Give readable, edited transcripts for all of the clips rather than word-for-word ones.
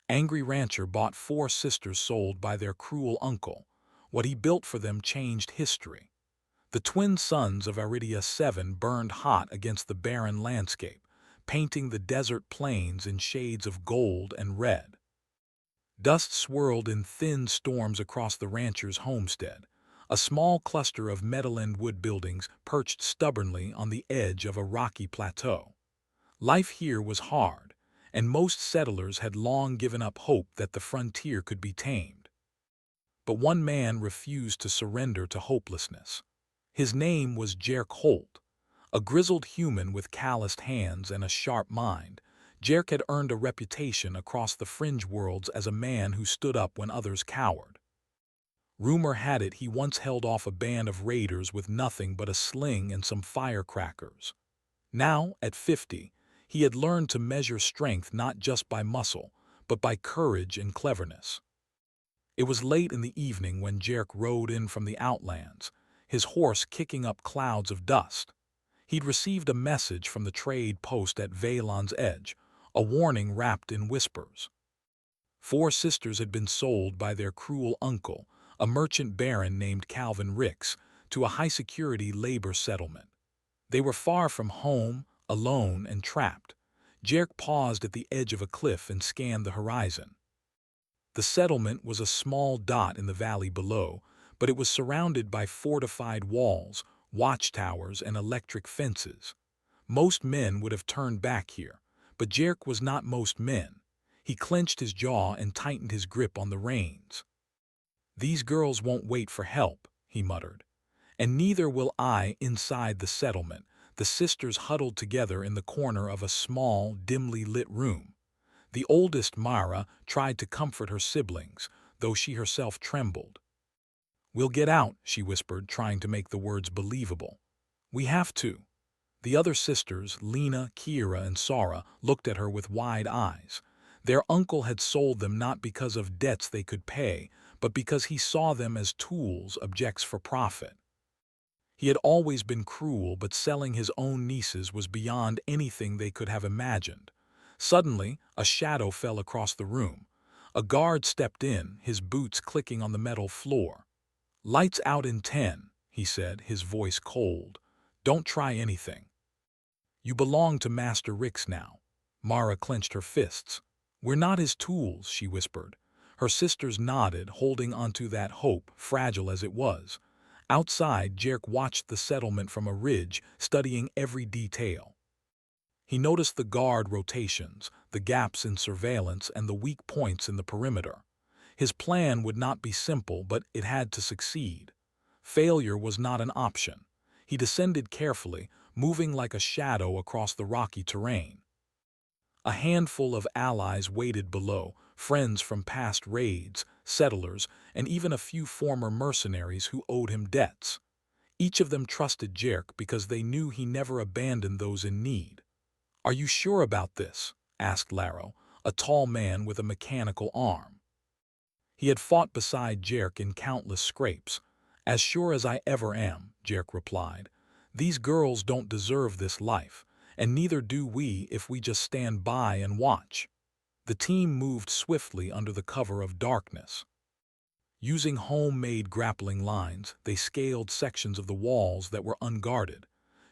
Angry rancher bought 4 sisters sold by their cruel uncle. What he built for them changed history. The twin sons of Aridia 7 burned hot against the barren landscape, painting the desert plains in shades of gold and red. Dust swirled in thin storms across the rancher's homestead, a small cluster of metal-end wood buildings perched stubbornly on the edge of a rocky plateau. Life here was hard, and most settlers had long given up hope that the frontier could be tamed. But one man refused to surrender to hopelessness. His name was Jerk Holt. A grizzled human with calloused hands and a sharp mind, Jerk had earned a reputation across the fringe worlds as a man who stood up when others cowered. Rumor had it he once held off a band of raiders with nothing but a sling and some firecrackers. Now, at 50, he had learned to measure strength not just by muscle, but by courage and cleverness. It was late in the evening when Jerk rode in from the outlands, his horse kicking up clouds of dust. He'd received a message from the trade post at Valon's Edge, a warning wrapped in whispers. 4 sisters had been sold by their cruel uncle, a merchant baron named Calvin Ricks, to a high-security labor settlement. They were far from home, alone and trapped. Jerk paused at the edge of a cliff and scanned the horizon. The settlement was a small dot in the valley below, but it was surrounded by fortified walls, watchtowers, and electric fences. Most men would have turned back here, but Jerk was not most men. He clenched his jaw and tightened his grip on the reins. "These girls won't wait for help," he muttered. "And neither will I inside the settlement." The sisters huddled together in the corner of a small, dimly lit room. The oldest, Mara, tried to comfort her siblings, though she herself trembled. "We'll get out," she whispered, trying to make the words believable. "We have to." The other sisters, Lena, Kira, and Sara, looked at her with wide eyes. Their uncle had sold them not because of debts they could pay, but because he saw them as tools, objects for profit. He had always been cruel, but selling his own nieces was beyond anything they could have imagined. Suddenly, a shadow fell across the room. A guard stepped in, his boots clicking on the metal floor. "Lights out in 10, he said, his voice cold. "Don't try anything." "You belong to Master Ricks now." Mara clenched her fists. "We're not his tools," she whispered. Her sisters nodded, holding onto that hope, fragile as it was. Outside, Jerk watched the settlement from a ridge, studying every detail. He noticed the guard rotations, the gaps in surveillance, and the weak points in the perimeter. His plan would not be simple, but it had to succeed. Failure was not an option. He descended carefully, moving like a shadow across the rocky terrain. A handful of allies waited below, friends from past raids, settlers, and even a few former mercenaries who owed him debts. Each of them trusted Jerk because they knew he never abandoned those in need. "Are you sure about this?" asked Laro, a tall man with a mechanical arm. He had fought beside Jerk in countless scrapes. "As sure as I ever am," Jerk replied. "These girls don't deserve this life, and neither do we if we just stand by and watch." The team moved swiftly under the cover of darkness. Using homemade grappling lines, they scaled sections of the walls that were unguarded.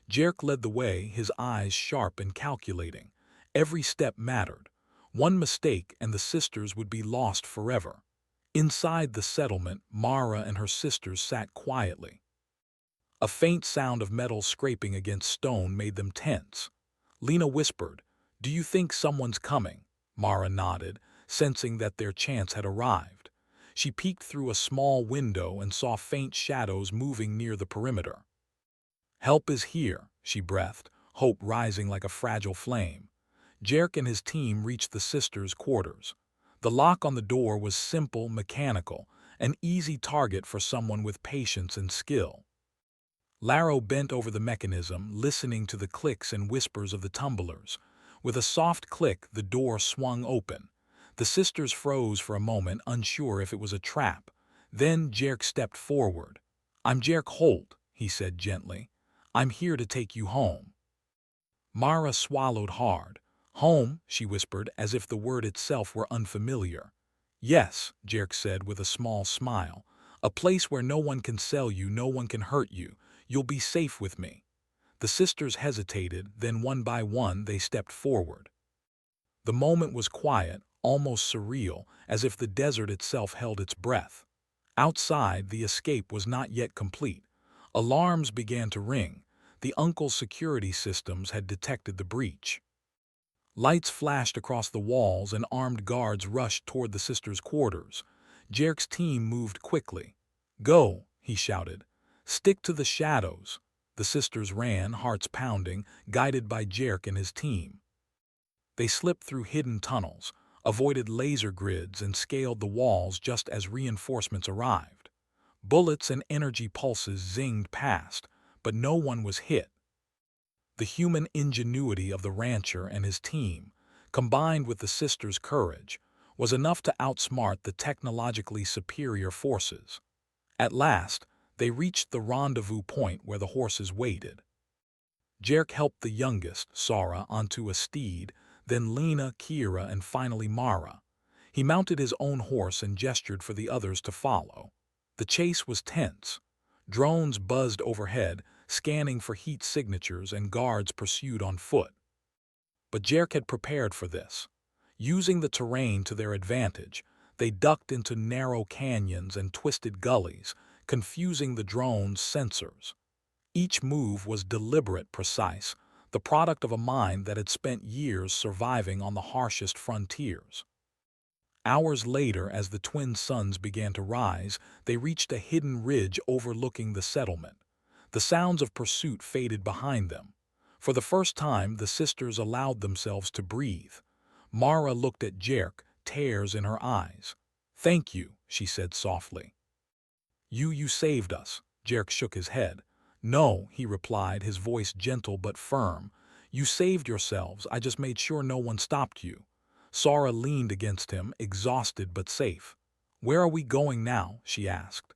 Jerk led the way, his eyes sharp and calculating. Every step mattered. One mistake and the sisters would be lost forever. Inside the settlement, Mara and her sisters sat quietly. A faint sound of metal scraping against stone made them tense. Lena whispered, "Do you think someone's coming?" Mara nodded, sensing that their chance had arrived. She peeked through a small window and saw faint shadows moving near the perimeter. "Help is here," she breathed, hope rising like a fragile flame. Jerk and his team reached the sisters' quarters. The lock on the door was simple, mechanical, an easy target for someone with patience and skill. Laro bent over the mechanism, listening to the clicks and whispers of the tumblers. With a soft click, the door swung open. The sisters froze for a moment, unsure if it was a trap. Then Jerk stepped forward. "I'm Jerk Holt," he said gently. "I'm here to take you home." Mara swallowed hard. Home, she whispered, as if the word itself were unfamiliar. Yes, Jerk said with a small smile. A place where no one can sell you, no one can hurt you. You'll be safe with me. The sisters hesitated, then one by one they stepped forward. The moment was quiet, almost surreal, as if the desert itself held its breath. Outside, the escape was not yet complete. Alarms began to ring. The uncle's security systems had detected the breach. Lights flashed across the walls and armed guards rushed toward the sisters' quarters. Jerk's team moved quickly. "Go," he shouted. "Stick to the shadows." The sisters ran, hearts pounding, guided by Jerk and his team. They slipped through hidden tunnels, avoided laser grids, and scaled the walls just as reinforcements arrived. Bullets and energy pulses zinged past, but no one was hit. The human ingenuity of the rancher and his team, combined with the sisters' courage, was enough to outsmart the technologically superior forces. At last, they reached the rendezvous point where the horses waited. Jerk helped the youngest, Sara, onto a steed, then Lena, Kira, and finally Mara. He mounted his own horse and gestured for the others to follow. The chase was tense. Drones buzzed overhead, scanning for heat signatures, and guards pursued on foot. But Jerk had prepared for this. Using the terrain to their advantage, they ducked into narrow canyons and twisted gullies, confusing the drone's sensors. Each move was deliberate, precise, the product of a mind that had spent years surviving on the harshest frontiers. Hours later, as the twin suns began to rise, they reached a hidden ridge overlooking the settlement. The sounds of pursuit faded behind them. For the first time, the sisters allowed themselves to breathe. Mara looked at Jerk, tears in her eyes. "Thank you," she said softly. You saved us." Jerk shook his head. "No," he replied, his voice gentle but firm. "You saved yourselves, I just made sure no one stopped you." Sara leaned against him, exhausted but safe. "Where are we going now?" she asked.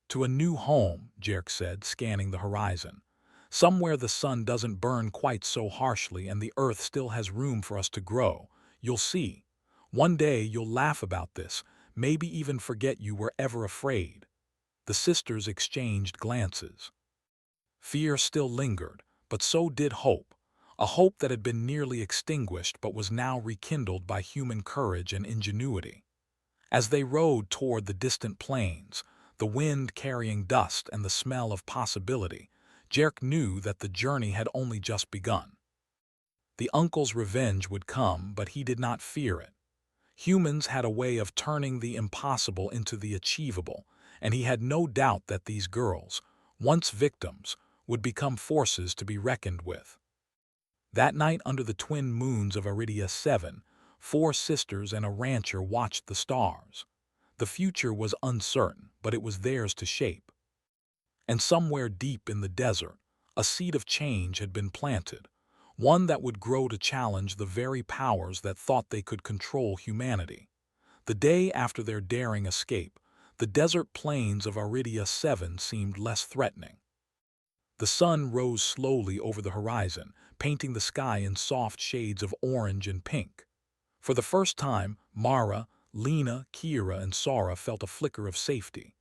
"To a new home," Jerk said, scanning the horizon. "Somewhere the sun doesn't burn quite so harshly and the earth still has room for us to grow. You'll see. One day you'll laugh about this, maybe even forget you were ever afraid." The sisters exchanged glances. Fear still lingered, but so did hope. A hope that had been nearly extinguished but was now rekindled by human courage and ingenuity. As they rode toward the distant plains, the wind carrying dust and the smell of possibility, Jerk knew that the journey had only just begun. The uncle's revenge would come, but he did not fear it. Humans had a way of turning the impossible into the achievable, and he had no doubt that these girls, once victims, would become forces to be reckoned with. That night under the twin moons of Iridia 7, 4 sisters and a rancher watched the stars. The future was uncertain, but it was theirs to shape. And somewhere deep in the desert, a seed of change had been planted, one that would grow to challenge the very powers that thought they could control humanity. The day after their daring escape, the desert plains of Iridia 7 seemed less threatening. The sun rose slowly over the horizon, painting the sky in soft shades of orange and pink. For the first time, Mara, Lena, Kira, and Sara felt a flicker of safety.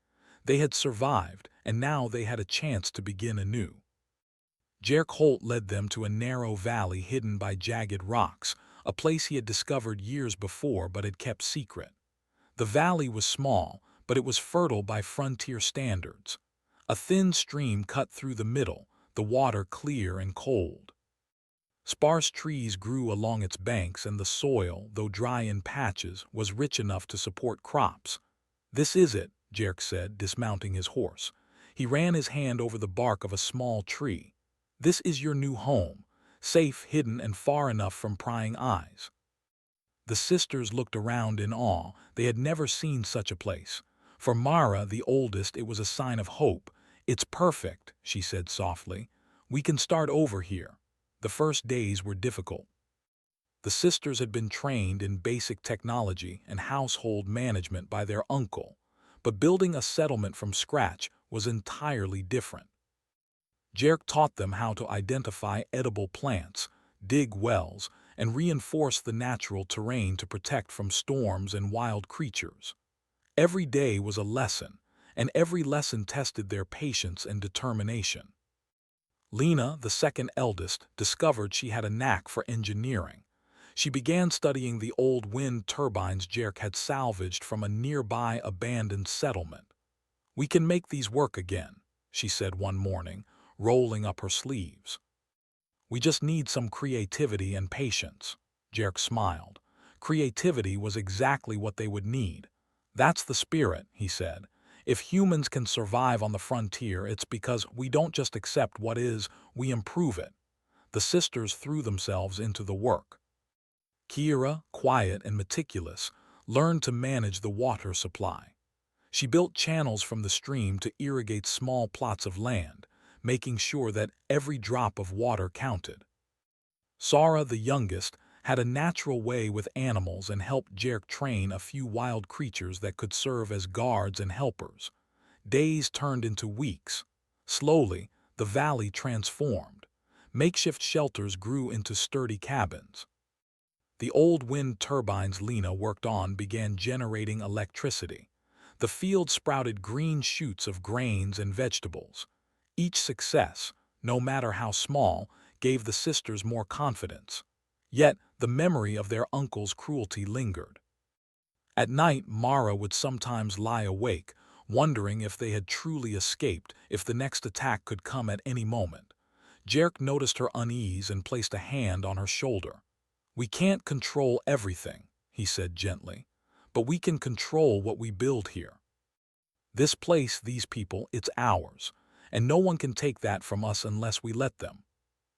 They had survived, and now they had a chance to begin anew. Jerk Holt led them to a narrow valley hidden by jagged rocks, a place he had discovered years before but had kept secret. The valley was small, but it was fertile by frontier standards. A thin stream cut through the middle, the water clear and cold. Sparse trees grew along its banks and the soil, though dry in patches, was rich enough to support crops. "This is it," Jerk said, dismounting his horse. He ran his hand over the bark of a small tree. "This is your new home, safe, hidden, and far enough from prying eyes." The sisters looked around in awe. They had never seen such a place. For Mara, the oldest, it was a sign of hope. "It's perfect," she said softly. "We can start over here." The first days were difficult. The sisters had been trained in basic technology and household management by their uncle, but building a settlement from scratch was entirely different. Jerk taught them how to identify edible plants, dig wells, and reinforced the natural terrain to protect from storms and wild creatures. Every day was a lesson, and every lesson tested their patience and determination. Lena, the second eldest, discovered she had a knack for engineering. She began studying the old wind turbines Jerk had salvaged from a nearby abandoned settlement. "We can make these work again," she said one morning, rolling up her sleeves. "We just need some creativity and patience." Jerk smiled. Creativity was exactly what they would need. "That's the spirit," he said. "If humans can survive on the frontier, it's because we don't just accept what is, we improve it." The sisters threw themselves into the work. Kira, quiet and meticulous, learned to manage the water supply. She built channels from the stream to irrigate small plots of land, making sure that every drop of water counted. Sara, the youngest, had a natural way with animals and helped Jerk train a few wild creatures that could serve as guards and helpers. Days turned into weeks. Slowly, the valley transformed. Makeshift shelters grew into sturdy cabins. The old wind turbines Lena worked on began generating electricity. The field sprouted green shoots of grains and vegetables. Each success, no matter how small, gave the sisters more confidence. Yet, the memory of their uncle's cruelty lingered. At night, Mara would sometimes lie awake, wondering if they had truly escaped, if the next attack could come at any moment. Jerk noticed her unease and placed a hand on her shoulder. "We can't control everything," he said gently, "but we can control what we build here. This place, these people, it's ours, and no one can take that from us unless we let them."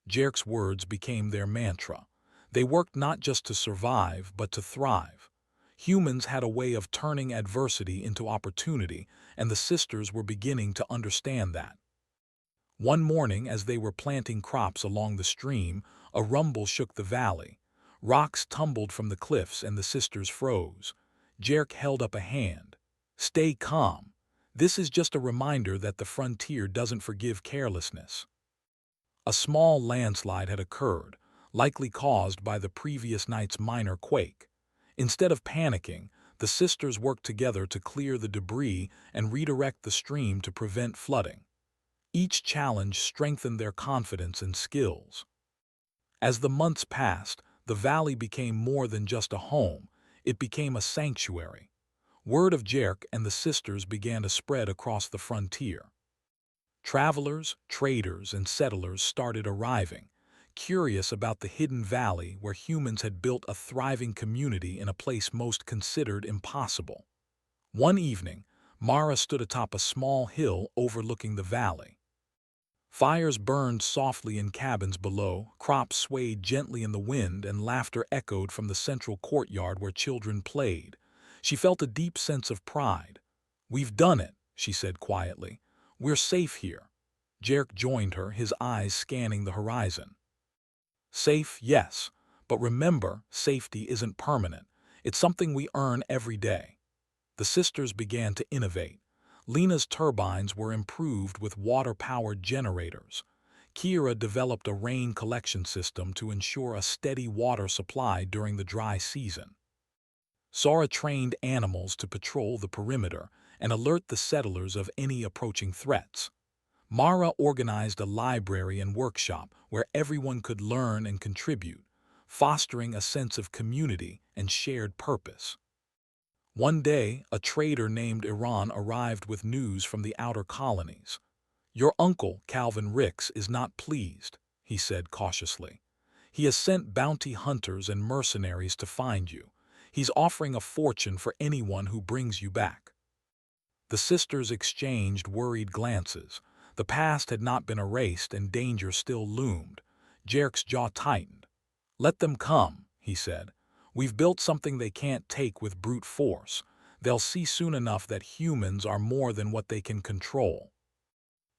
Jerk's words became their mantra. They worked not just to survive, but to thrive. Humans had a way of turning adversity into opportunity, and the sisters were beginning to understand that. One morning, as they were planting crops along the stream, a rumble shook the valley. Rocks tumbled from the cliffs and the sisters froze. Jerk held up a hand. "Stay calm. This is just a reminder that the frontier doesn't forgive carelessness." A small landslide had occurred, likely caused by the previous night's minor quake. Instead of panicking, the sisters worked together to clear the debris and redirect the stream to prevent flooding. Each challenge strengthened their confidence and skills. As the months passed, the valley became more than just a home, it became a sanctuary. Word of Jerk and the sisters began to spread across the frontier. Travelers, traders, and settlers started arriving, curious about the hidden valley where humans had built a thriving community in a place most considered impossible. One evening, Mara stood atop a small hill overlooking the valley. Fires burned softly in cabins below, crops swayed gently in the wind, and laughter echoed from the central courtyard where children played. She felt a deep sense of pride. "We've done it," she said quietly. "We're safe here." Jerk joined her, his eyes scanning the horizon. "Safe, yes, but remember, safety isn't permanent. It's something we earn every day." The sisters began to innovate. Lena's turbines were improved with water-powered generators. Kira developed a rain collection system to ensure a steady water supply during the dry season. Sara trained animals to patrol the perimeter and alert the settlers of any approaching threats. Mara organized a library and workshop where everyone could learn and contribute, fostering a sense of community and shared purpose. One day, a trader named Iran arrived with news from the outer colonies. "Your uncle, Calvin Ricks, is not pleased," he said cautiously. "He has sent bounty hunters and mercenaries to find you. He's offering a fortune for anyone who brings you back." The sisters exchanged worried glances. The past had not been erased and danger still loomed. Jerk's jaw tightened. "Let them come," he said. "We've built something they can't take with brute force. They'll see soon enough that humans are more than what they can control."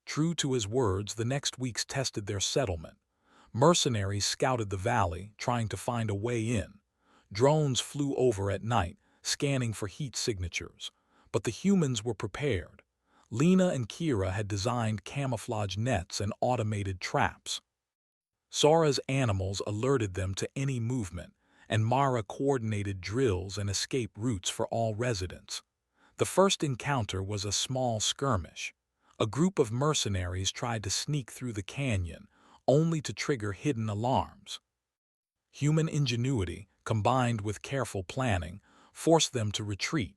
True to his words, the next weeks tested their settlement. Mercenaries scouted the valley, trying to find a way in. Drones flew over at night, scanning for heat signatures. But the humans were prepared. Lena and Kira had designed camouflage nets and automated traps. Sora's animals alerted them to any movement, and Mara coordinated drills and escape routes for all residents. The first encounter was a small skirmish. A group of mercenaries tried to sneak through the canyon, only to trigger hidden alarms. Human ingenuity, combined with careful planning, forced them to retreat.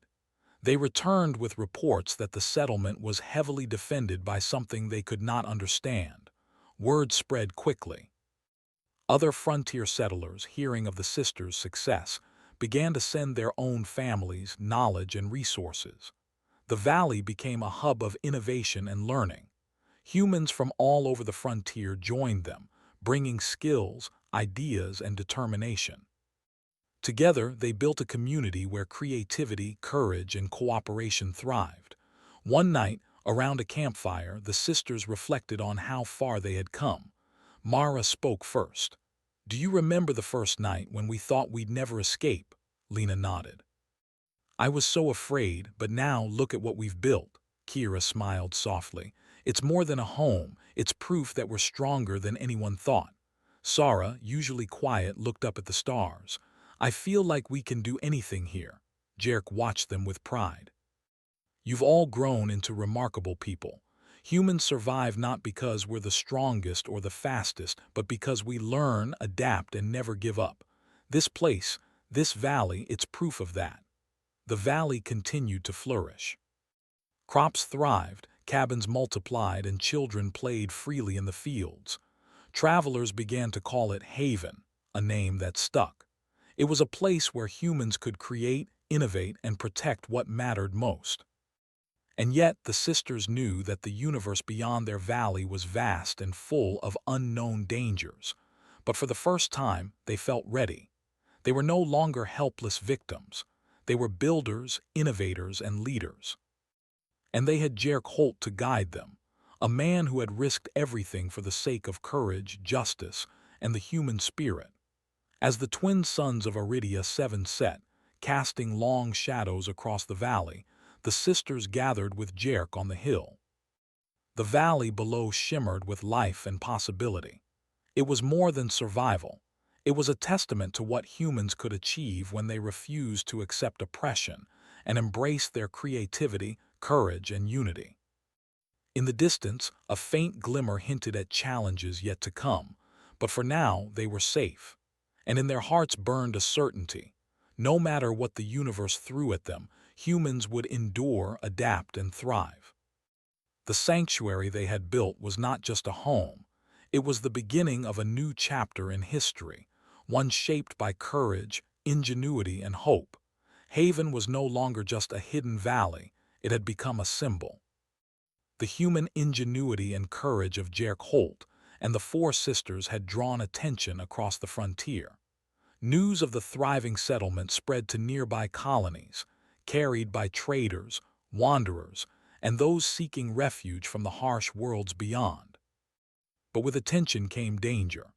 They returned with reports that the settlement was heavily defended by something they could not understand. Word spread quickly. Other frontier settlers, hearing of the sisters' success, began to send their own families, knowledge, and resources. The valley became a hub of innovation and learning. Humans from all over the frontier joined them, bringing skills, ideas, and determination. Together, they built a community where creativity, courage, and cooperation thrived. One night, around a campfire, the sisters reflected on how far they had come. Mara spoke first. "Do you remember the first night when we thought we'd never escape?" Lena nodded. "I was so afraid, but now look at what we've built." Kira smiled softly. "It's more than a home, it's proof that we're stronger than anyone thought." Sora, usually quiet, looked up at the stars. "I feel like we can do anything here." Jerk watched them with pride. "You've all grown into remarkable people. Humans survive not because we're the strongest or the fastest, but because we learn, adapt, and never give up. This place, this valley, it's proof of that." The valley continued to flourish. Crops thrived, cabins multiplied, and children played freely in the fields. Travelers began to call it Haven, a name that stuck. It was a place where humans could create, innovate, and protect what mattered most. And yet the sisters knew that the universe beyond their valley was vast and full of unknown dangers. But for the first time, they felt ready. They were no longer helpless victims. They were builders, innovators, and leaders. And they had Jerk Holt to guide them, a man who had risked everything for the sake of courage, justice, and the human spirit. As the twin suns of Iridia 7 set, casting long shadows across the valley, the sisters gathered with Jerk on the hill. The valley below shimmered with life and possibility. It was more than survival. It was a testament to what humans could achieve when they refused to accept oppression and embraced their creativity, courage, and unity. In the distance, a faint glimmer hinted at challenges yet to come, but for now they were safe. And in their hearts burned a certainty. No matter what the universe threw at them, humans would endure, adapt, and thrive. The sanctuary they had built was not just a home. It was the beginning of a new chapter in history, one shaped by courage, ingenuity, and hope. Haven was no longer just a hidden valley, it had become a symbol. The human ingenuity and courage of Jerk Holt and the four sisters had drawn attention across the frontier. News of the thriving settlement spread to nearby colonies, carried by traders, wanderers, and those seeking refuge from the harsh worlds beyond. But with attention came danger.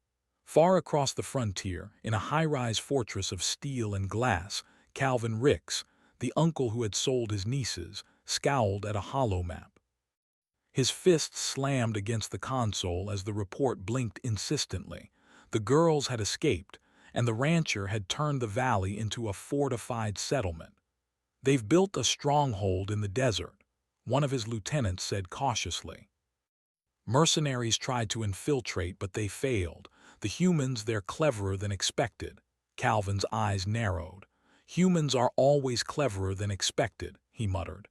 Far across the frontier, in a high-rise fortress of steel and glass, Calvin Ricks, the uncle who had sold his nieces, scowled at a hollow map. His fists slammed against the console as the report blinked insistently. The girls had escaped, and the rancher had turned the valley into a fortified settlement. "They've built a stronghold in the desert," one of his lieutenants said cautiously. "Mercenaries tried to infiltrate, but they failed. The humans, they're cleverer than expected." Calvin's eyes narrowed. "Humans are always cleverer than expected," he muttered.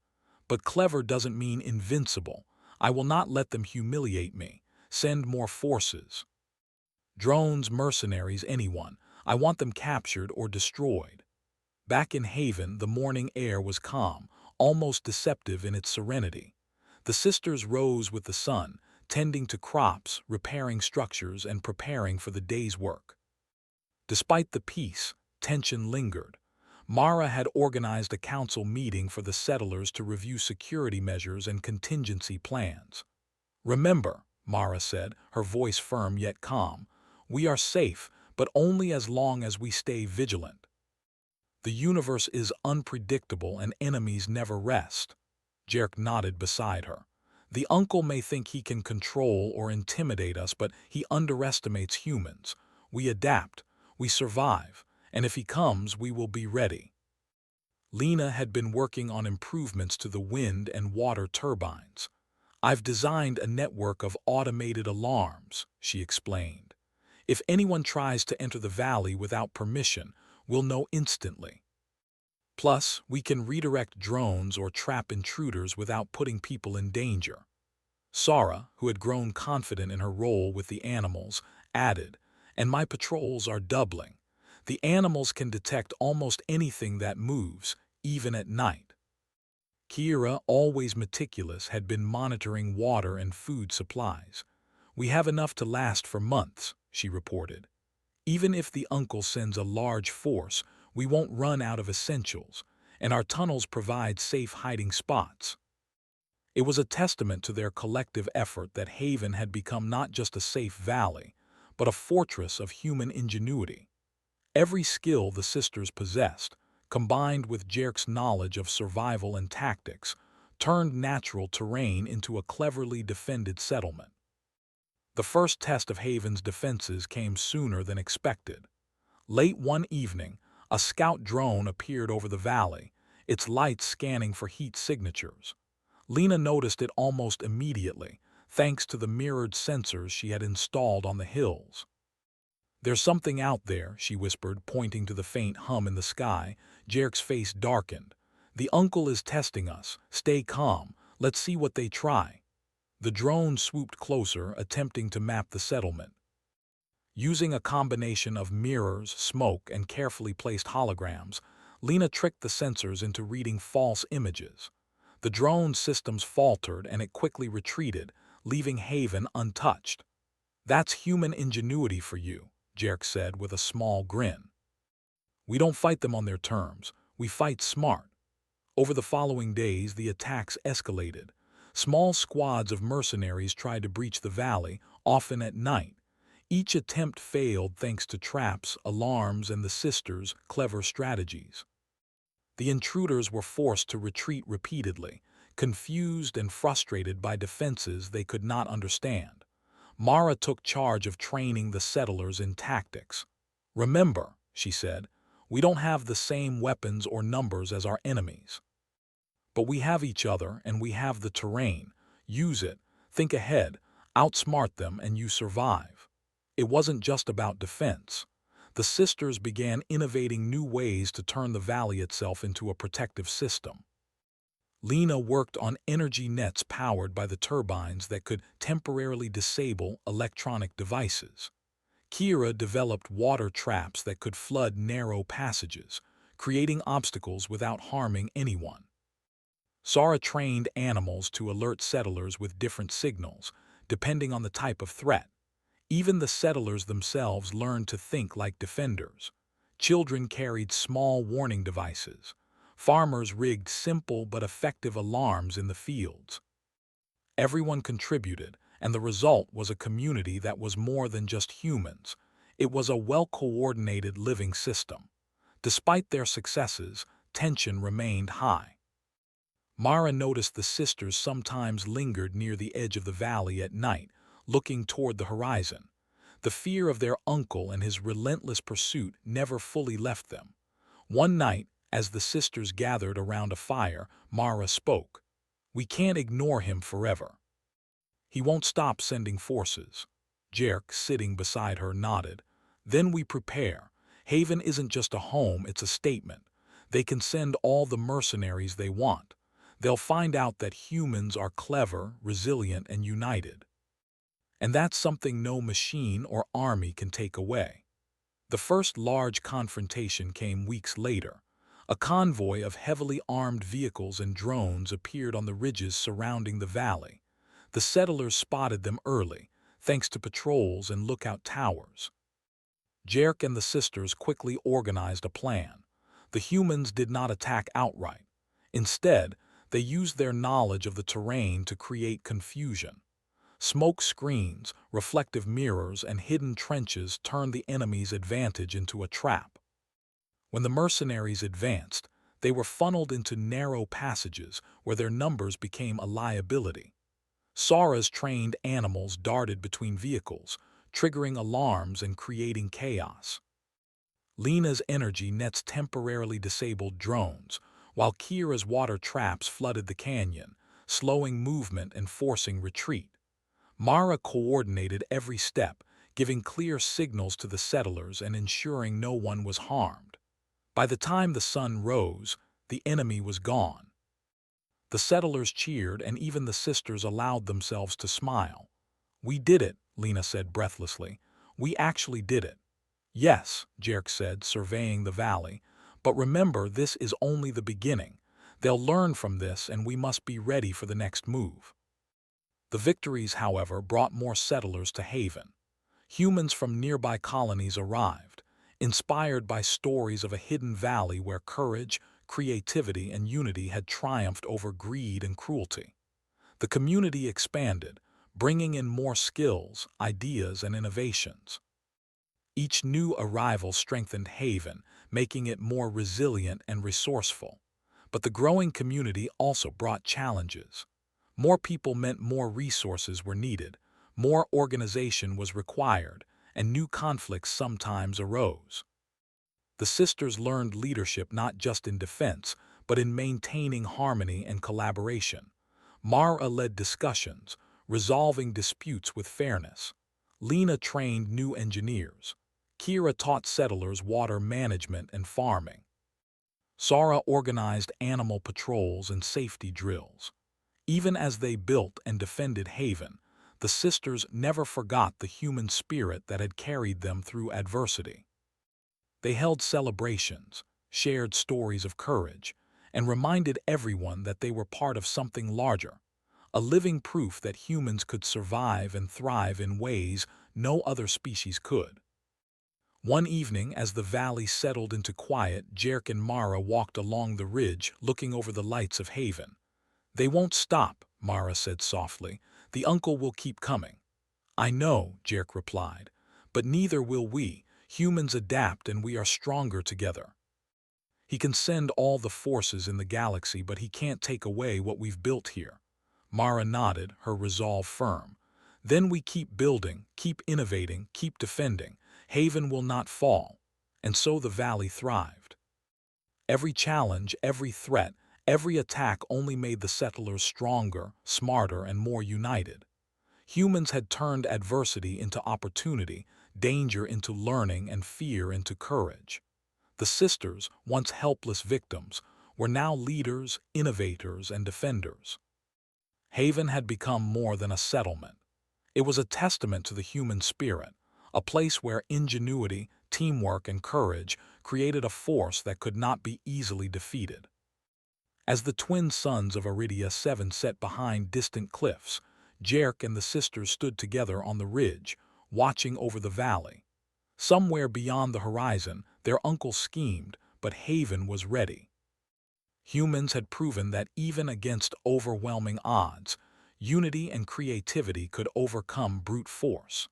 "But clever doesn't mean invincible. I will not let them humiliate me. Send more forces. Drones, mercenaries, anyone. I want them captured or destroyed." Back in Haven, the morning air was calm, almost deceptive in its serenity. The sisters rose with the sun, tending to crops, repairing structures, and preparing for the day's work. Despite the peace, tension lingered. Mara had organized a council meeting for the settlers to review security measures and contingency plans. "Remember," Mara said, her voice firm yet calm, "we are safe, but only as long as we stay vigilant. The universe is unpredictable and enemies never rest." Jerk nodded beside her. The uncle may think he can control or intimidate us, but he underestimates humans. We adapt, we survive, and if he comes, we will be ready. Lena had been working on improvements to the wind and water turbines. I've designed a network of automated alarms, she explained. If anyone tries to enter the valley without permission, we'll know instantly. Plus, we can redirect drones or trap intruders without putting people in danger. Sarah, who had grown confident in her role with the animals, added, and my patrols are doubling. The animals can detect almost anything that moves, even at night. Kira, always meticulous, had been monitoring water and food supplies. We have enough to last for months, she reported. Even if the uncle sends a large force, we won't run out of essentials, and our tunnels provide safe hiding spots. It was a testament to their collective effort that Haven had become not just a safe valley, but a fortress of human ingenuity. Every skill the sisters possessed, combined with Jerk's knowledge of survival and tactics, turned natural terrain into a cleverly defended settlement. The first test of Haven's defenses came sooner than expected. Late one evening, a scout drone appeared over the valley, its lights scanning for heat signatures. Lena noticed it almost immediately, thanks to the mirrored sensors she had installed on the hills. There's something out there, she whispered, pointing to the faint hum in the sky. Jerk's face darkened. The uncle is testing us. Stay calm. Let's see what they try. The drone swooped closer, attempting to map the settlement. Using a combination of mirrors, smoke, and carefully placed holograms, Lena tricked the sensors into reading false images. The drone's systems faltered and it quickly retreated, leaving Haven untouched. That's human ingenuity for you, Jerk said with a small grin. We don't fight them on their terms, we fight smart. Over the following days, the attacks escalated. Small squads of mercenaries tried to breach the valley, often at night. Each attempt failed thanks to traps, alarms, and the sisters' clever strategies. The intruders were forced to retreat repeatedly, confused and frustrated by defenses they could not understand. Mara took charge of training the settlers in tactics. Remember, she said, we don't have the same weapons or numbers as our enemies. But we have each other and we have the terrain. Use it, think ahead, outsmart them, and you survive. It wasn't just about defense. The sisters began innovating new ways to turn the valley itself into a protective system. Lena worked on energy nets powered by the turbines that could temporarily disable electronic devices. Kira developed water traps that could flood narrow passages, creating obstacles without harming anyone. Sarah trained animals to alert settlers with different signals, depending on the type of threat. Even the settlers themselves learned to think like defenders. Children carried small warning devices. Farmers rigged simple but effective alarms in the fields. Everyone contributed, and the result was a community that was more than just humans. It was a well-coordinated living system. Despite their successes, tension remained high. Mara noticed the sisters sometimes lingered near the edge of the valley at night, looking toward the horizon. The fear of their uncle and his relentless pursuit never fully left them. One night, as the sisters gathered around a fire, Mara spoke. We can't ignore him forever. He won't stop sending forces. Jerk, sitting beside her, nodded. Then we prepare. Haven isn't just a home, it's a statement. They can send all the mercenaries they want. They'll find out that humans are clever, resilient, and united. And that's something no machine or army can take away. The first large confrontation came weeks later. A convoy of heavily armed vehicles and drones appeared on the ridges surrounding the valley. The settlers spotted them early, thanks to patrols and lookout towers. Jerk and the sisters quickly organized a plan. The humans did not attack outright. Instead, they used their knowledge of the terrain to create confusion. Smoke screens, reflective mirrors, and hidden trenches turned the enemy's advantage into a trap. When the mercenaries advanced, they were funneled into narrow passages where their numbers became a liability. Sara's trained animals darted between vehicles, triggering alarms and creating chaos. Lena's energy nets temporarily disabled drones, while Kira's water traps flooded the canyon, slowing movement and forcing retreat. Mara coordinated every step, giving clear signals to the settlers and ensuring no one was harmed. By the time the sun rose, the enemy was gone. The settlers cheered, and even the sisters allowed themselves to smile. "We did it," Lena said breathlessly. "We actually did it." "Yes," Jerk said, surveying the valley, "but remember, this is only the beginning. They'll learn from this, and we must be ready for the next move." The victories, however, brought more settlers to Haven. Humans from nearby colonies arrived, inspired by stories of a hidden valley where courage, creativity, and unity had triumphed over greed and cruelty. The community expanded, bringing in more skills, ideas, and innovations. Each new arrival strengthened Haven, making it more resilient and resourceful. But the growing community also brought challenges. More people meant more resources were needed, more organization was required, and new conflicts sometimes arose. The sisters learned leadership not just in defense, but in maintaining harmony and collaboration. Mara led discussions, resolving disputes with fairness. Lena trained new engineers. Kira taught settlers water management and farming. Sara organized animal patrols and safety drills. Even as they built and defended Haven, the sisters never forgot the human spirit that had carried them through adversity. They held celebrations, shared stories of courage, and reminded everyone that they were part of something larger, a living proof that humans could survive and thrive in ways no other species could. One evening, as the valley settled into quiet, Jerk and Mara walked along the ridge, looking over the lights of Haven. "They won't stop," Mara said softly. "The uncle will keep coming." "I know," Jerk replied, "but neither will we. Humans adapt and we are stronger together. He can send all the forces in the galaxy, but he can't take away what we've built here." Mara nodded, her resolve firm. "Then we keep building, keep innovating, keep defending. Haven will not fall." And so the valley thrived. Every challenge, every threat, every attack only made the settlers stronger, smarter, and more united. Humans had turned adversity into opportunity, danger into learning, and fear into courage. The sisters, once helpless victims, were now leaders, innovators, and defenders. Haven had become more than a settlement. It was a testament to the human spirit, a place where ingenuity, teamwork, and courage created a force that could not be easily defeated. As the twin suns of Iridia 7 set behind distant cliffs, Jerk and the sisters stood together on the ridge, watching over the valley. Somewhere beyond the horizon, their uncle schemed, but Haven was ready. Humans had proven that even against overwhelming odds, unity and creativity could overcome brute force.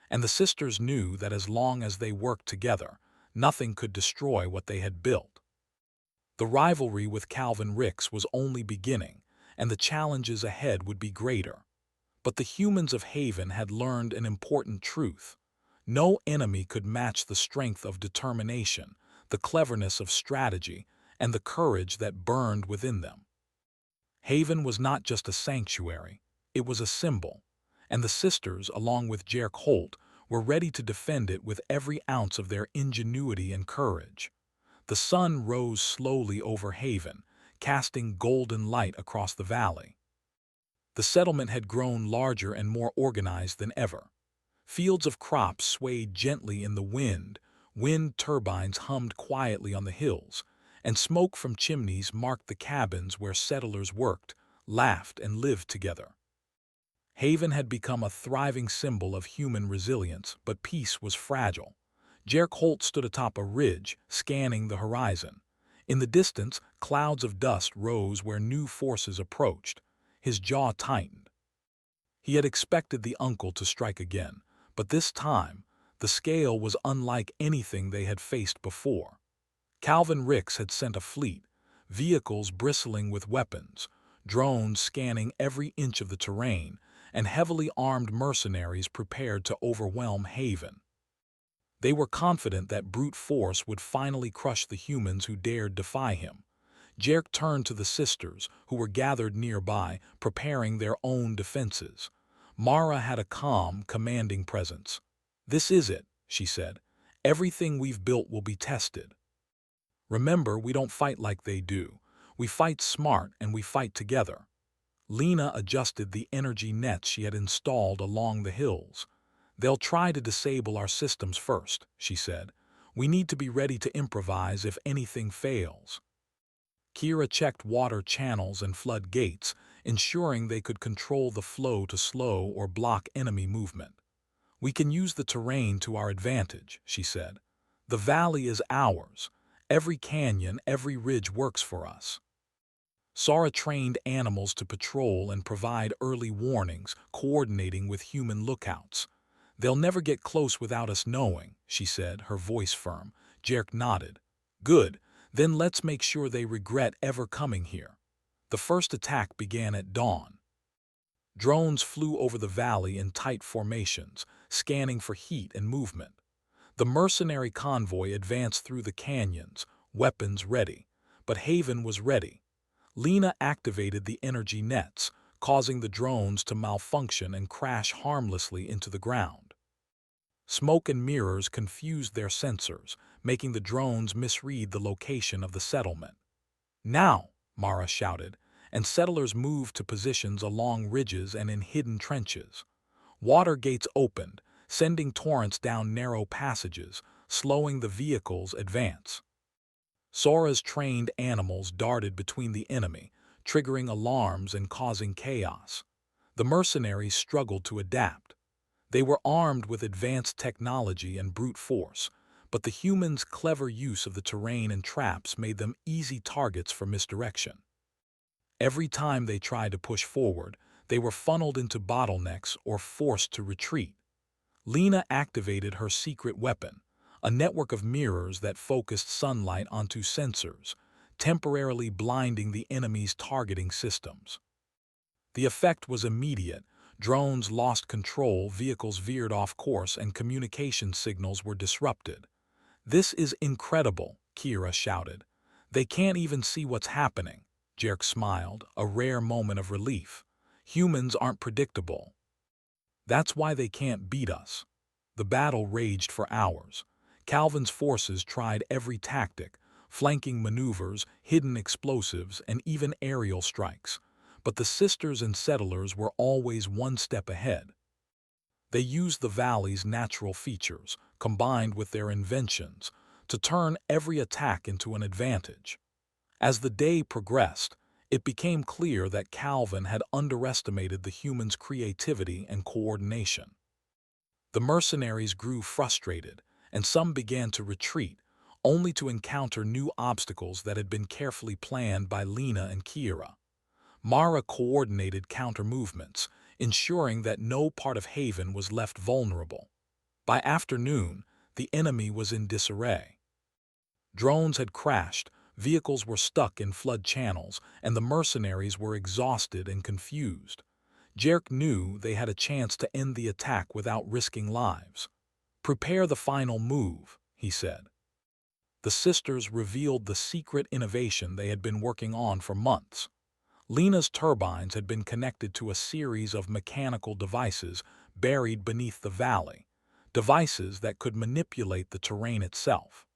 And the sisters knew that as long as they worked together, nothing could destroy what they had built. The rivalry with Calvin Ricks was only beginning, and the challenges ahead would be greater. But the humans of Haven had learned an important truth. No enemy could match the strength of determination, the cleverness of strategy, and the courage that burned within them. Haven was not just a sanctuary, it was a symbol, and the sisters, along with Jerk Holt, were ready to defend it with every ounce of their ingenuity and courage. The sun rose slowly over Haven, casting golden light across the valley. The settlement had grown larger and more organized than ever. Fields of crops swayed gently in the wind turbines hummed quietly on the hills, and smoke from chimneys marked the cabins where settlers worked, laughed, and lived together. Haven had become a thriving symbol of human resilience, but peace was fragile. Jerk Holt stood atop a ridge, scanning the horizon. In the distance, clouds of dust rose where new forces approached. His jaw tightened. He had expected the uncle to strike again, but this time, the scale was unlike anything they had faced before. Calvin Ricks had sent a fleet, vehicles bristling with weapons, drones scanning every inch of the terrain, and heavily armed mercenaries prepared to overwhelm Haven. They were confident that brute force would finally crush the humans who dared defy him. Jerk turned to the sisters, who were gathered nearby, preparing their own defenses. Mara had a calm, commanding presence. "This is it," she said. "Everything we've built will be tested. Remember, we don't fight like they do. We fight smart and we fight together." Lena adjusted the energy nets she had installed along the hills. "They'll try to disable our systems first," she said. "We need to be ready to improvise if anything fails." Kira checked water channels and flood gates, ensuring they could control the flow to slow or block enemy movement. "We can use the terrain to our advantage," she said. "The valley is ours. Every canyon, every ridge works for us." Sora trained animals to patrol and provide early warnings, coordinating with human lookouts. "They'll never get close without us knowing," she said, her voice firm. Jerk nodded. "Good. Then let's make sure they regret ever coming here." The first attack began at dawn. Drones flew over the valley in tight formations, scanning for heat and movement. The mercenary convoy advanced through the canyons, weapons ready. But Haven was ready. Lena activated the energy nets, causing the drones to malfunction and crash harmlessly into the ground. Smoke and mirrors confused their sensors, making the drones misread the location of the settlement. "Now!" Mara shouted, and settlers moved to positions along ridges and in hidden trenches. Water gates opened, sending torrents down narrow passages, slowing the vehicles' advance. Sora's trained animals darted between the enemy, triggering alarms and causing chaos. The mercenaries struggled to adapt. They were armed with advanced technology and brute force, but the humans' clever use of the terrain and traps made them easy targets for misdirection. Every time they tried to push forward, they were funneled into bottlenecks or forced to retreat. Lena activated her secret weapon, a network of mirrors that focused sunlight onto sensors, temporarily blinding the enemy's targeting systems. The effect was immediate. Drones lost control, vehicles veered off course, and communication signals were disrupted. "This is incredible," Kira shouted. "They can't even see what's happening." Jerk smiled, a rare moment of relief. "Humans aren't predictable. That's why they can't beat us." The battle raged for hours. Calvin's forces tried every tactic, flanking maneuvers, hidden explosives, and even aerial strikes. But the sisters and settlers were always one step ahead. They used the valley's natural features, combined with their inventions, to turn every attack into an advantage. As the day progressed, it became clear that Calvin had underestimated the humans' creativity and coordination. The mercenaries grew frustrated, and some began to retreat, only to encounter new obstacles that had been carefully planned by Lena and Kira. Mara coordinated counter-movements, ensuring that no part of Haven was left vulnerable. By afternoon, the enemy was in disarray. Drones had crashed, vehicles were stuck in flood channels, and the mercenaries were exhausted and confused. Jerk knew they had a chance to end the attack without risking lives. "Prepare the final move," he said. The sisters revealed the secret innovation they had been working on for months. Lena's turbines had been connected to a series of mechanical devices buried beneath the valley, devices that could manipulate the terrain itself.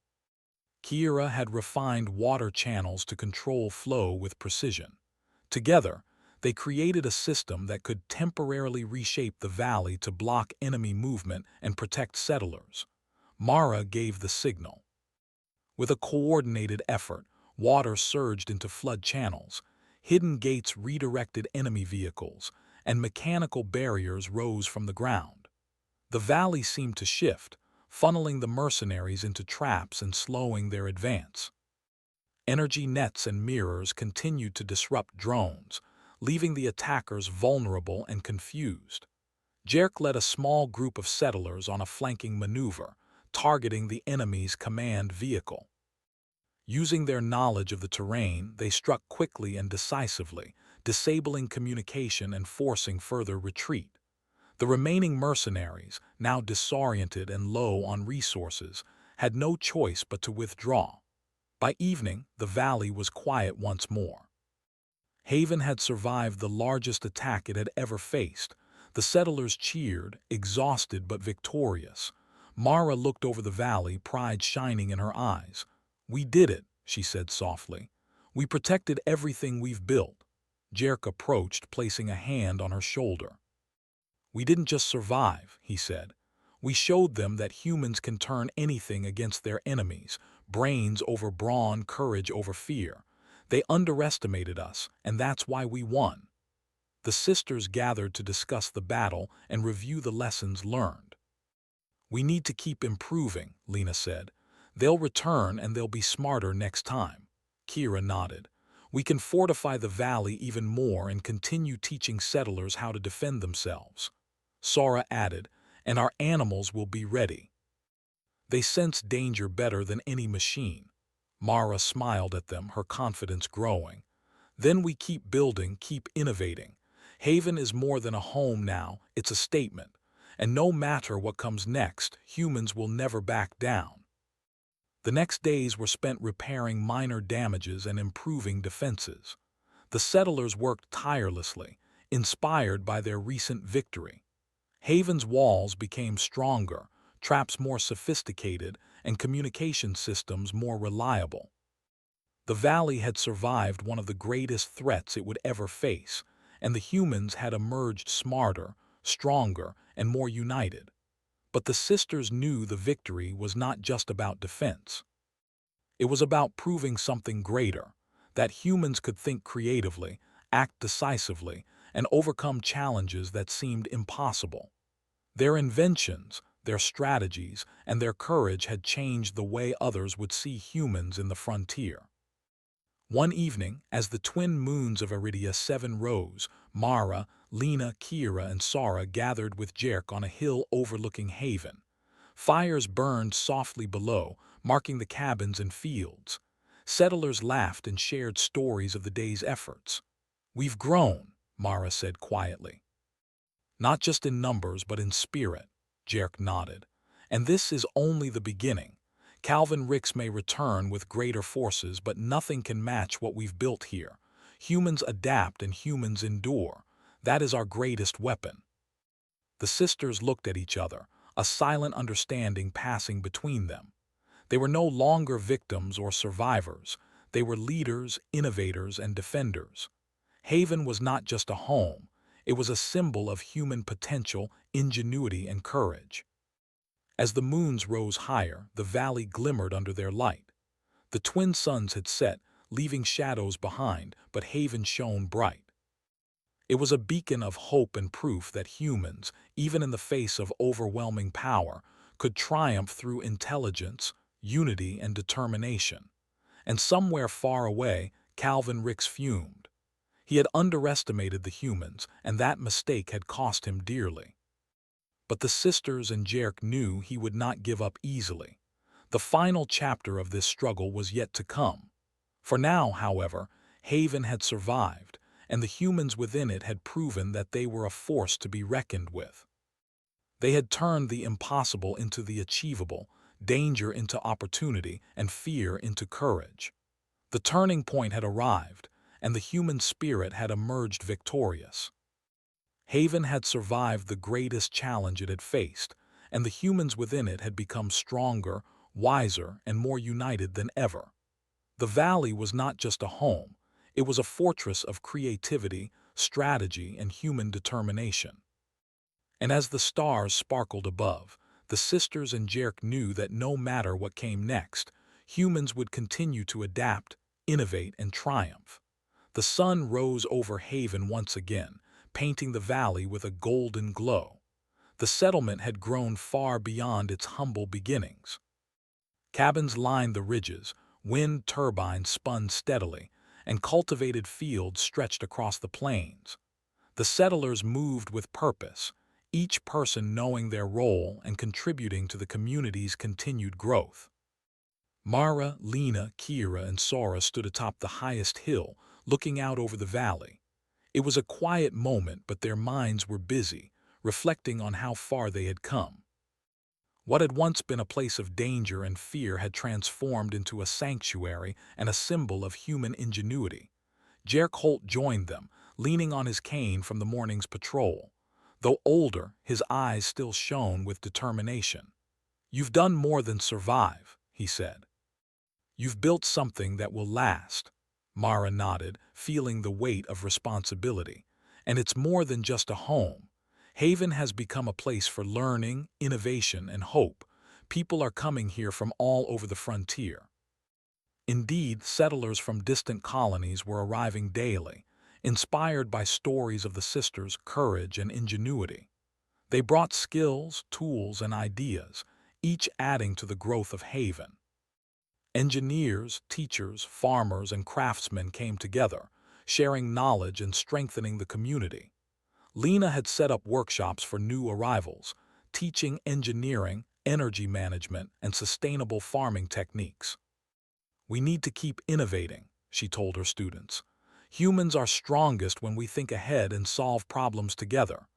Kira had refined water channels to control flow with precision. Together, they created a system that could temporarily reshape the valley to block enemy movement and protect settlers. Mara gave the signal. With a coordinated effort, water surged into flood channels, hidden gates redirected enemy vehicles, and mechanical barriers rose from the ground. The valley seemed to shift, funneling the mercenaries into traps and slowing their advance. Energy nets and mirrors continued to disrupt drones, leaving the attackers vulnerable and confused. Jerk led a small group of settlers on a flanking maneuver, targeting the enemy's command vehicle. Using their knowledge of the terrain, they struck quickly and decisively, disabling communication and forcing further retreat. The remaining mercenaries, now disoriented and low on resources, had no choice but to withdraw. By evening, the valley was quiet once more. Haven had survived the largest attack it had ever faced. The settlers cheered, exhausted but victorious. Mara looked over the valley, pride shining in her eyes. "We did it," she said softly. "We protected everything we've built." Jerk approached, placing a hand on her shoulder. "We didn't just survive," he said. "We showed them that humans can turn anything against their enemies, brains over brawn, courage over fear. They underestimated us, and that's why we won." The sisters gathered to discuss the battle and review the lessons learned. "We need to keep improving," Lena said. "They'll return and they'll be smarter next time." Kira nodded. "We can fortify the valley even more and continue teaching settlers how to defend themselves." Sora added, "And our animals will be ready. They sense danger better than any machine." Mara smiled at them, her confidence growing. "Then we keep building, keep innovating. Haven is more than a home now, it's a statement. And no matter what comes next, humans will never back down." The next days were spent repairing minor damages and improving defenses. The settlers worked tirelessly, inspired by their recent victory. Haven's walls became stronger, traps more sophisticated, and communication systems more reliable. The valley had survived one of the greatest threats it would ever face, and the humans had emerged smarter, stronger, and more united. But the sisters knew the victory was not just about defense. It was about proving something greater, that humans could think creatively, act decisively, and overcome challenges that seemed impossible. Their inventions, their strategies, and their courage had changed the way others would see humans in the frontier. One evening, as the twin moons of Iridia 7 rose, Mara, Lena, Kira, and Sora gathered with Jerk on a hill overlooking Haven. Fires burned softly below, marking the cabins and fields. Settlers laughed and shared stories of the day's efforts. "We've grown," Mara said quietly. "Not just in numbers, but in spirit," Jerk nodded. "And this is only the beginning. Calvin Ricks may return with greater forces, but nothing can match what we've built here. Humans adapt and humans endure. That is our greatest weapon." The sisters looked at each other, a silent understanding passing between them. They were no longer victims or survivors. They were leaders, innovators, and defenders. Haven was not just a home. It was a symbol of human potential, ingenuity, and courage. As the moons rose higher, the valley glimmered under their light. The twin suns had set, leaving shadows behind, but Haven shone bright. It was a beacon of hope and proof that humans, even in the face of overwhelming power, could triumph through intelligence, unity, and determination. And somewhere far away, Calvin Ricks fumed. He had underestimated the humans, and that mistake had cost him dearly. But the sisters and Jerk knew he would not give up easily. The final chapter of this struggle was yet to come. For now, however, Haven had survived, and the humans within it had proven that they were a force to be reckoned with. They had turned the impossible into the achievable, danger into opportunity, and fear into courage. The turning point had arrived, and the human spirit had emerged victorious. Haven had survived the greatest challenge it had faced, and the humans within it had become stronger, wiser, and more united than ever. The valley was not just a home, it was a fortress of creativity, strategy, and human determination. And as the stars sparkled above, the sisters and Jerk knew that no matter what came next, humans would continue to adapt, innovate, and triumph. The sun rose over Haven once again, painting the valley with a golden glow. The settlement had grown far beyond its humble beginnings. Cabins lined the ridges, wind turbines spun steadily, and cultivated fields stretched across the plains. The settlers moved with purpose, each person knowing their role and contributing to the community's continued growth. Mara, Lena, Kira, and Sora stood atop the highest hill, looking out over the valley. It was a quiet moment, but their minds were busy, reflecting on how far they had come. What had once been a place of danger and fear had transformed into a sanctuary and a symbol of human ingenuity. Jerk Holt joined them, leaning on his cane from the morning's patrol. Though older, his eyes still shone with determination. "You've done more than survive," he said. "You've built something that will last." Mara nodded, feeling the weight of responsibility. "And it's more than just a home. Haven has become a place for learning, innovation, and hope. People are coming here from all over the frontier." Indeed, settlers from distant colonies were arriving daily, inspired by stories of the sisters' courage and ingenuity. They brought skills, tools, and ideas, each adding to the growth of Haven. Engineers, teachers, farmers, and craftsmen came together, sharing knowledge and strengthening the community. Lena had set up workshops for new arrivals, teaching engineering, energy management, and sustainable farming techniques. "We need to keep innovating," she told her students. "Humans are strongest when we think ahead and solve problems together."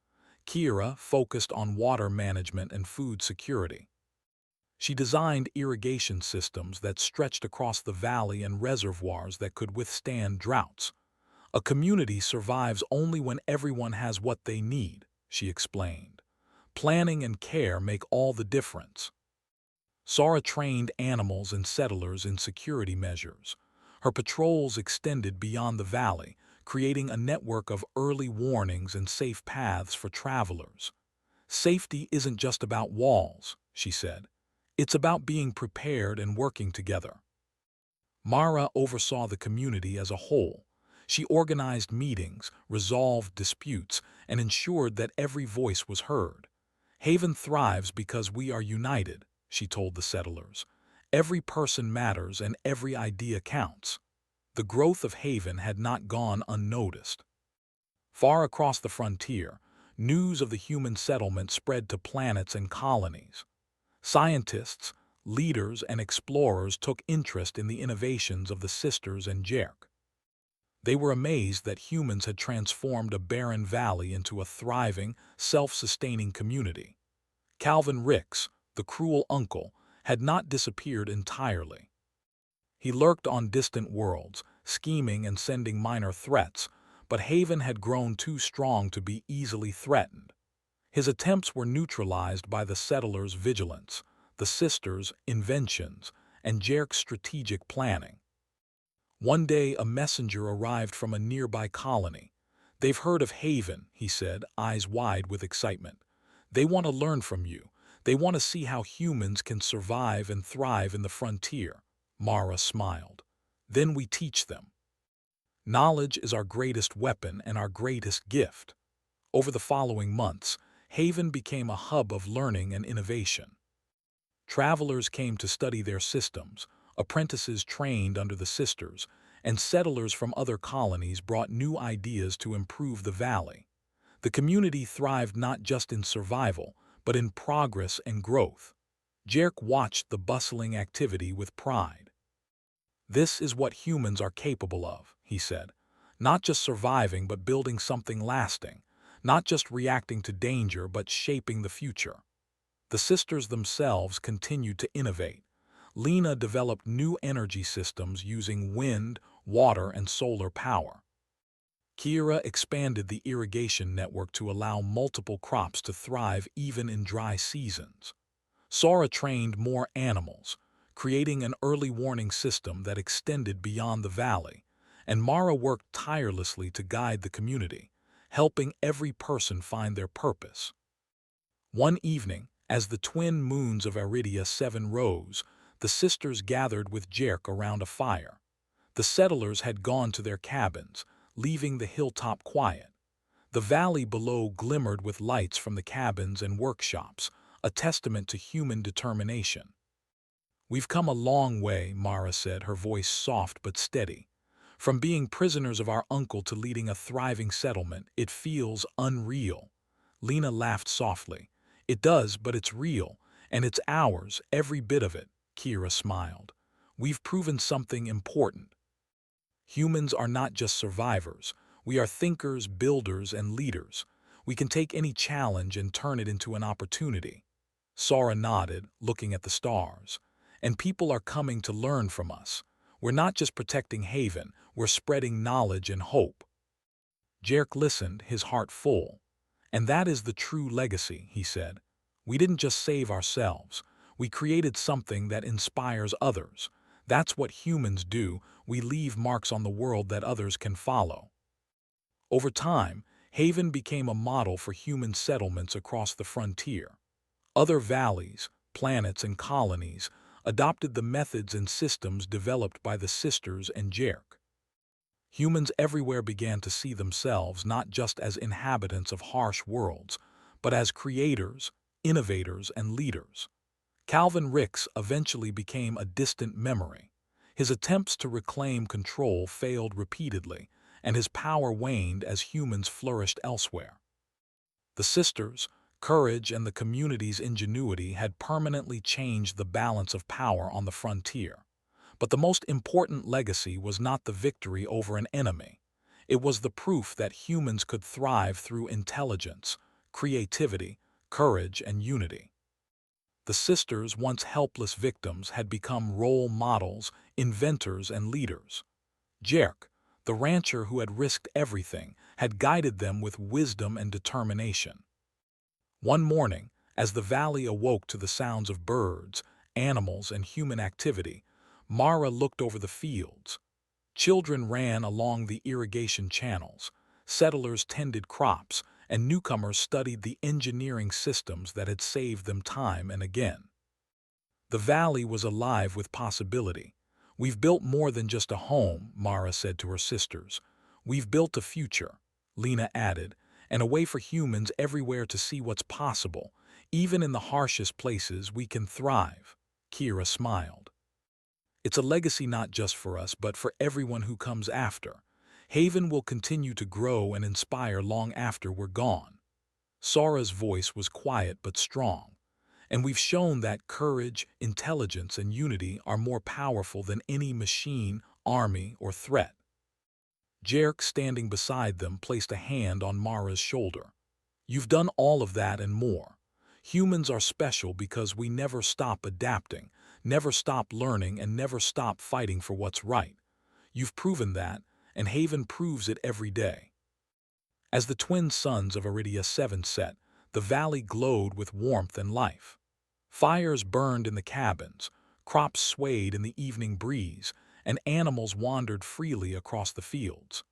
Kira focused on water management and food security. She designed irrigation systems that stretched across the valley and reservoirs that could withstand droughts. "A community survives only when everyone has what they need," she explained. "Planning and care make all the difference." Sora trained animals and settlers in security measures. Her patrols extended beyond the valley, creating a network of early warnings and safe paths for travelers. "Safety isn't just about walls," she said. "It's about being prepared and working together." Mara oversaw the community as a whole. She organized meetings, resolved disputes, and ensured that every voice was heard. "Haven thrives because we are united," she told the settlers. "Every person matters and every idea counts." The growth of Haven had not gone unnoticed. Far across the frontier, news of the human settlement spread to planets and colonies. Scientists, leaders, and explorers took interest in the innovations of the sisters and Jerk. They were amazed that humans had transformed a barren valley into a thriving, self-sustaining community. Calvin Ricks, the cruel uncle, had not disappeared entirely. He lurked on distant worlds, scheming and sending minor threats, but Haven had grown too strong to be easily threatened. His attempts were neutralized by the settlers' vigilance, the sisters' inventions, and Jerk's strategic planning. One day, a messenger arrived from a nearby colony. "They've heard of Haven," he said, eyes wide with excitement. "They want to learn from you. They want to see how humans can survive and thrive in the frontier." Mara smiled. "Then we teach them. Knowledge is our greatest weapon and our greatest gift." Over the following months, Haven became a hub of learning and innovation. Travelers came to study their systems, apprentices trained under the sisters, and settlers from other colonies brought new ideas to improve the valley. The community thrived not just in survival, but in progress and growth. Jerk watched the bustling activity with pride. "This is what humans are capable of," he said. "Not just surviving, but building something lasting. Not just reacting to danger, but shaping the future." The sisters themselves continued to innovate. Lena developed new energy systems using wind, water, and solar power. Kira expanded the irrigation network to allow multiple crops to thrive even in dry seasons. Sora trained more animals, creating an early warning system that extended beyond the valley, and Mara worked tirelessly to guide the community, helping every person find their purpose. One evening, as the twin moons of Iridia 7 rose, the sisters gathered with Jerk around a fire. The settlers had gone to their cabins, leaving the hilltop quiet. The valley below glimmered with lights from the cabins and workshops, a testament to human determination. "We've come a long way," Mara said, her voice soft but steady. "From being prisoners of our uncle to leading a thriving settlement, it feels unreal." Lena laughed softly. "It does, but it's real, and it's ours, every bit of it," Kira smiled. "We've proven something important. Humans are not just survivors. We are thinkers, builders, and leaders. We can take any challenge and turn it into an opportunity. Sora nodded, looking at the stars. And people are coming to learn from us. We're not just protecting Haven, we're spreading knowledge and hope. Jerk listened, his heart full. And that is the true legacy, he said. We didn't just save ourselves. We created something that inspires others. That's what humans do. We leave marks on the world that others can follow. Over time, Haven became a model for human settlements across the frontier. Other valleys, planets, and colonies adopted the methods and systems developed by the sisters and Jerk. Humans everywhere began to see themselves not just as inhabitants of harsh worlds, but as creators, innovators, and leaders. Calvin Ricks eventually became a distant memory. His attempts to reclaim control failed repeatedly, and his power waned as humans flourished elsewhere. The sisters, courage, and the community's ingenuity had permanently changed the balance of power on the frontier. But the most important legacy was not the victory over an enemy. It was the proof that humans could thrive through intelligence, creativity, courage, and unity. The sisters, once helpless victims, had become role models, inventors, and leaders. Jerk, the rancher who had risked everything, had guided them with wisdom and determination. One morning, as the valley awoke to the sounds of birds, animals, and human activity, Mara looked over the fields. Children ran along the irrigation channels, settlers tended crops, and newcomers studied the engineering systems that had saved them time and again. The valley was alive with possibility. We've built more than just a home, Mara said to her sisters. We've built a future, Lena added, and a way for humans everywhere to see what's possible. Even in the harshest places, we can thrive. Kira smiled. It's a legacy not just for us, but for everyone who comes after. Haven will continue to grow and inspire long after we're gone. Sora's voice was quiet but strong, and we've shown that courage, intelligence, and unity are more powerful than any machine, army, or threat. Jerk, standing beside them, placed a hand on Mara's shoulder. You've done all of that and more. Humans are special because we never stop adapting, never stop learning, and never stop fighting for what's right. You've proven that, and Haven proves it every day. As the twin suns of Iridia 7 set, the valley glowed with warmth and life. Fires burned in the cabins, crops swayed in the evening breeze, and animals wandered freely across the fields.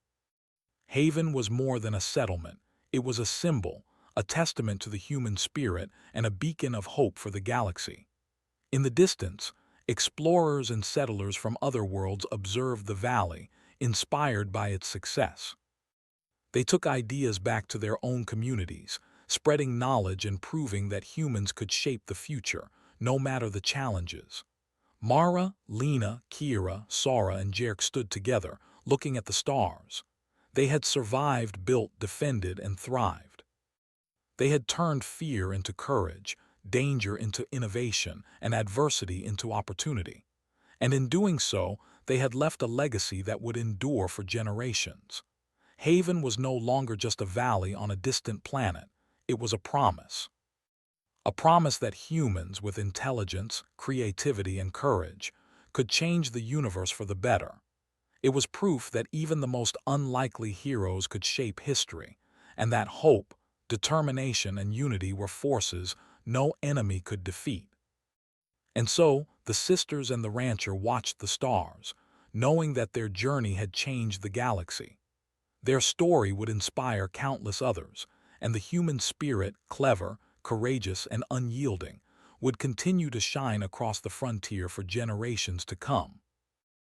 Haven was more than a settlement. It was a symbol, a testament to the human spirit, and a beacon of hope for the galaxy. In the distance, explorers and settlers from other worlds observed the valley, inspired by its success. They took ideas back to their own communities, spreading knowledge and proving that humans could shape the future, no matter the challenges. Mara, Lena, Kira, Sora, and Jerk stood together, looking at the stars. They had survived, built, defended, and thrived. They had turned fear into courage, danger into innovation, and adversity into opportunity. And in doing so, they had left a legacy that would endure for generations. Haven was no longer just a valley on a distant planet. It was a promise. A promise that humans with intelligence, creativity, and courage could change the universe for the better. It was proof that even the most unlikely heroes could shape history, and that hope, determination, and unity were forces no enemy could defeat. And so, the sisters and the rancher watched the stars, knowing that their journey had changed the galaxy. Their story would inspire countless others, and the human spirit, clever, courageous, and unyielding, would continue to shine across the frontier for generations to come.